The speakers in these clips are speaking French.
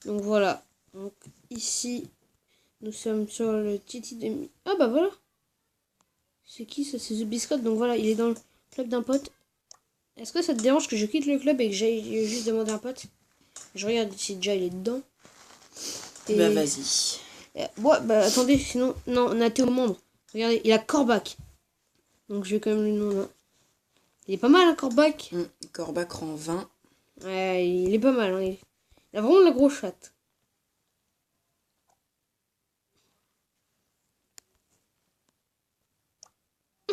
Donc voilà. Donc ici, nous sommes sur le Titi de... Ah bah voilà. C'est qui ça? C'est The Biscotte. Donc voilà, il est dans le club d'un pote. Est-ce que ça te dérange que je quitte le club et que j'aille juste demander un pote? Je regarde si déjà il est dedans. Et... Bah vas-y. Ouais, bah attendez, sinon... Non, on a Théo membre. Regardez, il a Corbac. Donc je vais quand même lui demander. Il est pas mal, hein, Corbac. Corbac rang 20. Ouais, il est pas mal. Hein. Il a vraiment la grosse chatte.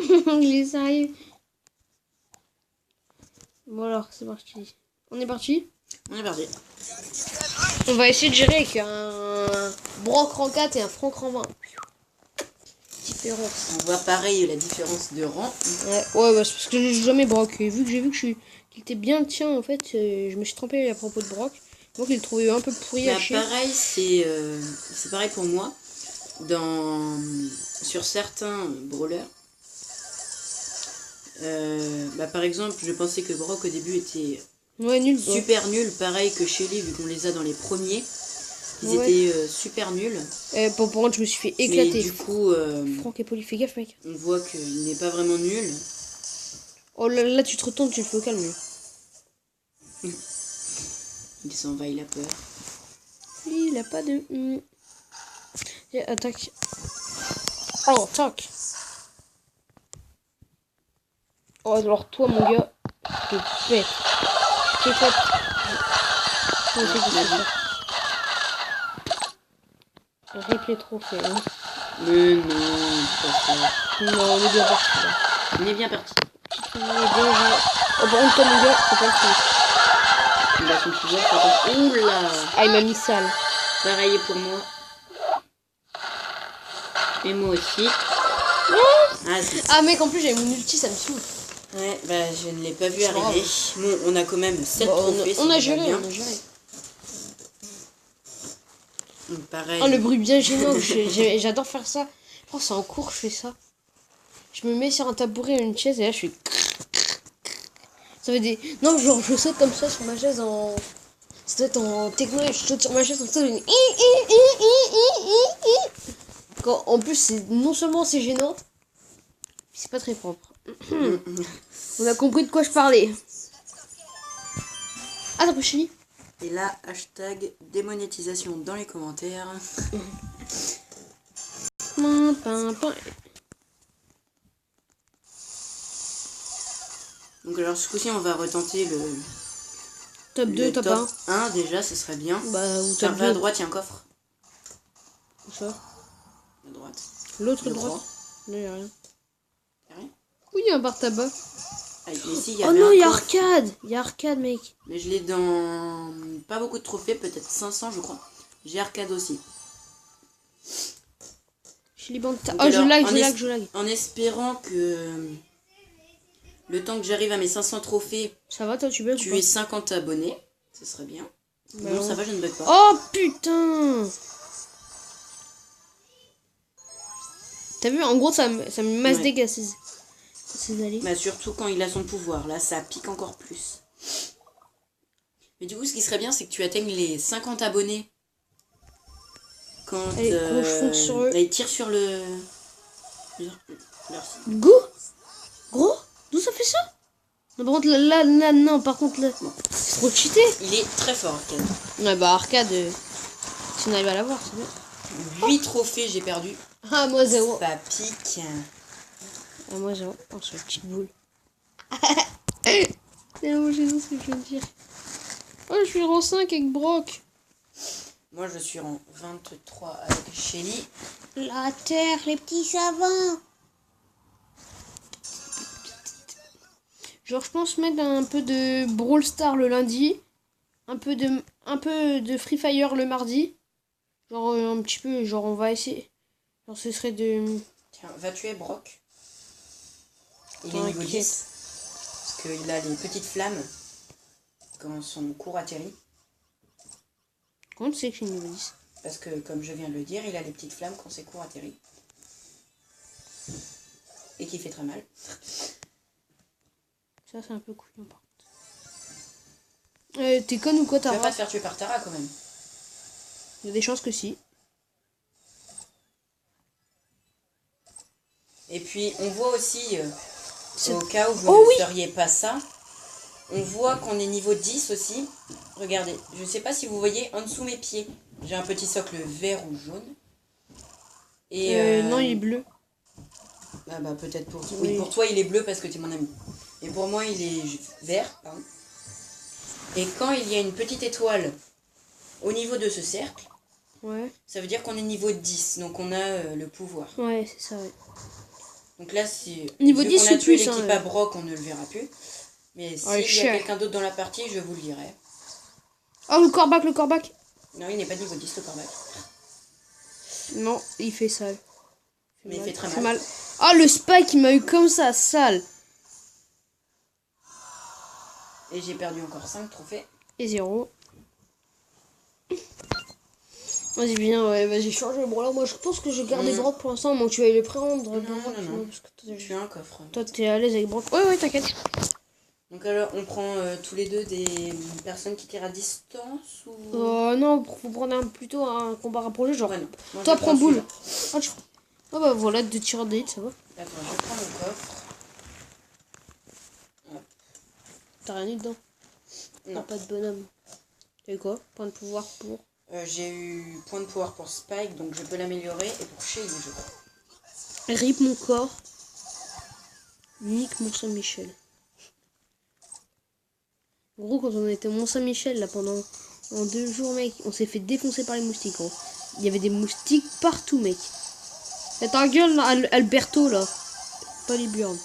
Il est sérieux. Bon alors, c'est parti. On est parti. On est parti. On va essayer de gérer avec un Brock rang 4 et un Franck rang 20. Différence. On voit pareil la différence de rang. Ouais, bah, c'est parce que je joue jamais Brock. Et vu que j'ai vu qu'il était bien le tien, en fait, je me suis trompé à propos de Brock. Donc il le trouvait un peu pourri à chier. Pareil, c'est pareil pour moi. Sur certains brawlers. Par exemple, je pensais que Brock au début était Nul. super nul, pareil que Shelly, vu qu'on les a dans les premiers. Ils étaient super nuls. Pour moi, je me suis fait éclater. Mais du coup, Franck et Poli, fais gaffe, mec. On voit qu'il n'est pas vraiment nul. Oh là, tu te retournes, tu le fais au calme. Il s'en va, il a peur. Il a pas de... Attaque. Oh, attaque. Oh, alors toi, mon gars, je te pète. Je t'éclate. Replay trophée. Hein. Mais non, pas ça. Non, on est bien parti là. On est bien parti. On est bien. Oh, par contre, toi, mon gars, c'est pas le truc. Il a son pouvoir, par contre. Oula! Ah, il m'a mis sale. Pareil pour moi. Et moi aussi. Ah, mec, en plus, j'ai mon ulti, ça me saoule. Ouais, bah je ne l'ai pas vu arriver. Bon, on a quand même 7 trophées. On a géré, on a géré. Pareil. Oh, le bruit bien gênant, j'adore faire ça. Oh, c'est en cours, je fais ça. Je me mets sur un tabouret ou une chaise et là, je fais... Ça fait des... Non, genre, je saute comme ça sur ma chaise en... Ça doit être en techno et je saute sur ma chaise comme ça. Une... Quand, en plus, c'est non seulement c'est gênant, c'est pas très propre. On a compris de quoi je parlais. Ah, t'as pris Chili. Et là, hashtag démonétisation dans les commentaires. Donc alors ce coup-ci, on va retenter le... Top 2, top 1. 1 déjà, ce serait bien. Bah, ou top 2. À droite, il y a un coffre. Où ça? À droite. L'autre droite. Là, il n'y a rien. Y'a rien? Oui, il y a un bar tabac. Ah, ici, oh non, il y a arcade. Il y a arcade, mec. Mais je l'ai dans pas beaucoup de trophées, peut-être 500, je crois. J'ai arcade aussi. Je les bandes. Oh, je lag. En espérant que le temps que j'arrive à mes 500 trophées, ça va, toi, tu bugs? Tu es 50 abonnés, ce serait bien. Bah non, ça va, je ne bug pas. Oh putain! T'as vu, en gros, ça me masse dégâts ces allées. Bah, surtout quand il a son pouvoir, là, ça pique encore plus. Mais du coup, ce qui serait bien, c'est que tu atteignes les 50 abonnés. Quand je fonce sur eux. Ils tirent sur le... Go! Gros? D'où ça fait ça? Non, par contre, là, non, par contre, là, c'est trop cheaté. Il est très fort, Arcade. Ouais, bah, Arcade, si on arrive à l'avoir, c'est bien. 8 trophées, j'ai perdu. Ah, moi, 0. Ça pique. Ah, moi, 0. Oh, c'est une petite boule. C'est vraiment gênant ce que je viens de dire. Oh, je suis en 5 avec Brock. Moi, je suis en 23 avec Shelly. La terre, les petits savants. Genre, je pense mettre un peu de Brawl Stars le lundi. Un peu de Free Fire le mardi. Genre, un petit peu, genre, on va essayer. Genre, ce serait de... Tiens, va tuer Brock. Il est niveau 10. Parce qu'il a les petites flammes quand son cours atterrit. Comment tu sais que je suis niveau 10? Parce que, comme je viens de le dire, il a les petites flammes quand ses cours atterrit. Et qui fait très mal. Ça, c'est un peu couillon, par contre. T'es conne ou quoi, Tara? Tu vas pas te faire tuer par Tara, quand même. Il y a des chances que si. Et puis, on voit aussi, C'est- au cas où vous Oh ne oui. sauriez pas ça, on voit qu'on est niveau 10 aussi. Regardez, je ne sais pas si vous voyez en dessous mes pieds. J'ai un petit socle vert ou jaune. Et Non, il est bleu. ah bah peut-être pour toi. Oui. Oui, pour toi il est bleu parce que tu es mon ami. Et pour moi il est vert, pardon. Et quand il y a une petite étoile au niveau de ce cercle, Ouais. ça veut dire qu'on est niveau 10, donc on a le pouvoir. Ouais, c'est ça, ouais. Donc là, si Niveau vu 10 qu'on a ou tué plus, l'équipe hein, à Brock, on ne le verra plus. Mais Ouais, s'il y a cher. quelqu'un d'autre dans la partie, je vous le dirai. Oh, le corbac, le corbac. Non, il n'est pas niveau 10 le corbac. Non, il fait sale. Mais il mal. fait très C'est mal. Ah, le spike, il m'a eu comme ça, sale. Et j'ai perdu encore 5 trophées. Et 0. Vas-y, viens, ouais, vas-y, change le brawler. Moi, je pense que j'ai gardé Brock pour l'instant. Moi, tu vas le prendre. Non, Brock, non. parce que Je suis un coffre. toi, t'es à l'aise avec Brock. Ouais, t'inquiète. Donc alors, on prend tous les deux des personnes qui tirent à distance ou... Non, faut prendre plutôt un combat rapproché, genre. Ouais, non. Moi, Toi, je prends boule. celui-là. Ah, bah voilà, 2 tirs d'élite, ça va. D'accord, je prends le coffre. T'as rien eu dedans? Non. Pas de bonhomme. T'as eu quoi? Point de pouvoir pour. J'ai eu point de pouvoir pour Spike, donc je peux l'améliorer. Et pour Shelly, je crois. Rip mon corps. Nique Mont-Saint-Michel. En gros, quand on était au Mont-Saint-Michel, là, pendant 2 jours, mec, on s'est fait défoncer par les moustiques. Gros. Il y avait des moustiques partout, mec. Et ta gueule, là, Alberto, là. Pas les burnes.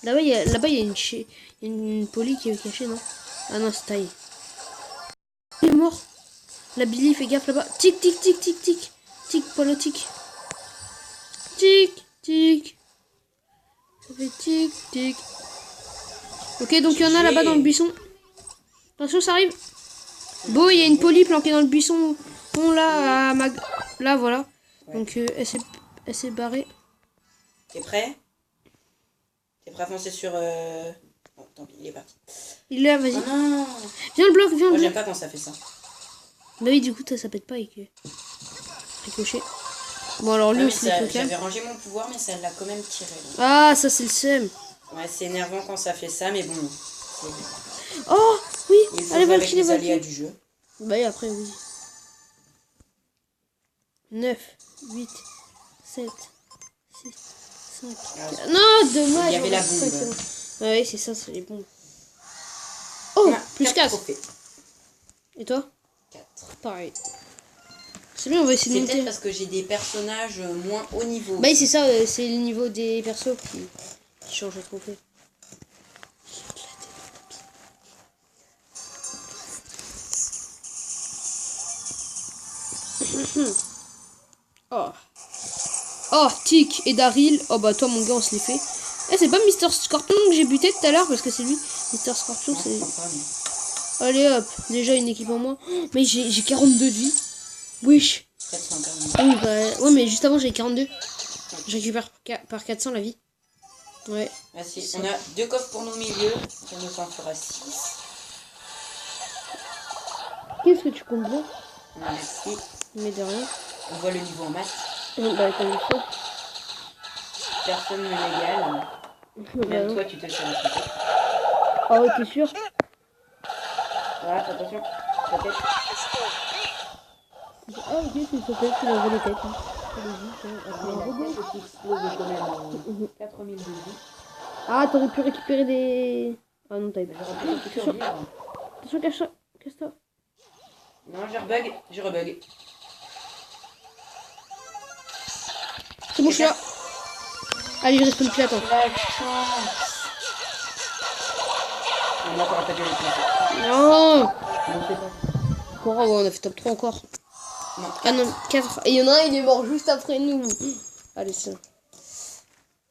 Là-bas, il y a une poli qui est cachée, non? Ah non, c'est taillé. Il est mort. La Billy, fais gaffe là-bas. Tic, tic, tic, tic, tic. Tic, pas le tic. Tic, tic. Ça fait tic, tic. Ok, donc il y en a là-bas dans le buisson. Attention, ça arrive. Bon, il y a une poli planquée dans le buisson. Bon, là, là, voilà. Ouais. Donc, elle s'est barrée. T'es prêt? T'es prêt à foncer sur... Bon, tant pis, il est parti. Il est là, vas-y. Oh non! Viens le bloc, viens Moi, le j'aime bloc. pas quand ça fait ça. Bah oui, du coup, ça pète pas avec ricochet. Bon, alors lui Ah, aussi, mais il ça, faut calme. j'avais rangé mon pouvoir, mais ça l'a quand même tiré. Donc. Ah, ça, c'est le seum. Ouais, c'est énervant quand ça fait ça, mais bon. c'est- Oh, oui. Il faut Allez, jouer avec Valkyrie, les aléas Valkyrie. du jeu. Bah et après, oui. 9, 8, 7, 6, 5, Ah, 4... Non, dommage. il y avait la bombe. Ouais, ouais, c'est ça, c'est les bombes. Oh, Ah, plus 4. trophées. Et toi? 4. Pareil. C'est bien, on va essayer C'est de peut-être monter. parce que j'ai des personnages moins haut niveau. Bah oui, c'est ça, c'est le niveau des persos qui change de trophée. Oh. Oh, Tic et Daryl. Oh bah toi mon gars on se les fait. Eh c'est pas Mister Scorpion que j'ai buté tout à l'heure parce que c'est lui. Mister Scorpion Non, c'est... je crois pas, mais Allez hop, déjà une équipe en moins. Oh, mais j'ai 42 de vie. Wesh. 440. Oui bah ouais mais juste avant j'avais 42. Je récupère par 400 la vie. Ouais. Merci. On a 2 coffres pour nos milieux. Ça nous en fera 6. Qu'est-ce que tu comptes bien? Merci. Mais de rien. On voit le niveau en maths. Bah comme il faut. Personne ne l'égale. Même toi, tu te fais rattraper. Ah ouais, t'es sûr? Voilà, attention. Ta tête. Ah ok, c'est ça fait, tu l'as les têtes. Qui explose quand même 4000 de vie. Ah, t'aurais pu récupérer des... Ah non, t'avais pas. J'aurais pu survivre. Attention, cache-toi. Cache-toi. Non, je rebug. Je rebug. C'est bon, je suis là. Allez, il reste plus plus, attends. La chance. Non, là, t'aurais pas dû le Non. Non, c'est pas. Encore, ouais, on a fait top 3 encore. Non. Ah non, 4. Et il y en a un, il est mort juste après nous. Allez, ça.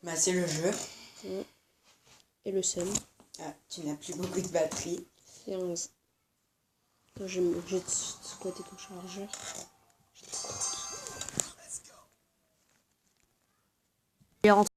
Bah, c'est le jeu. Et le seul. Ah, tu n'as plus beaucoup de batterie. C'est 11. J'ai squatté ton chargeur. Il est rentré.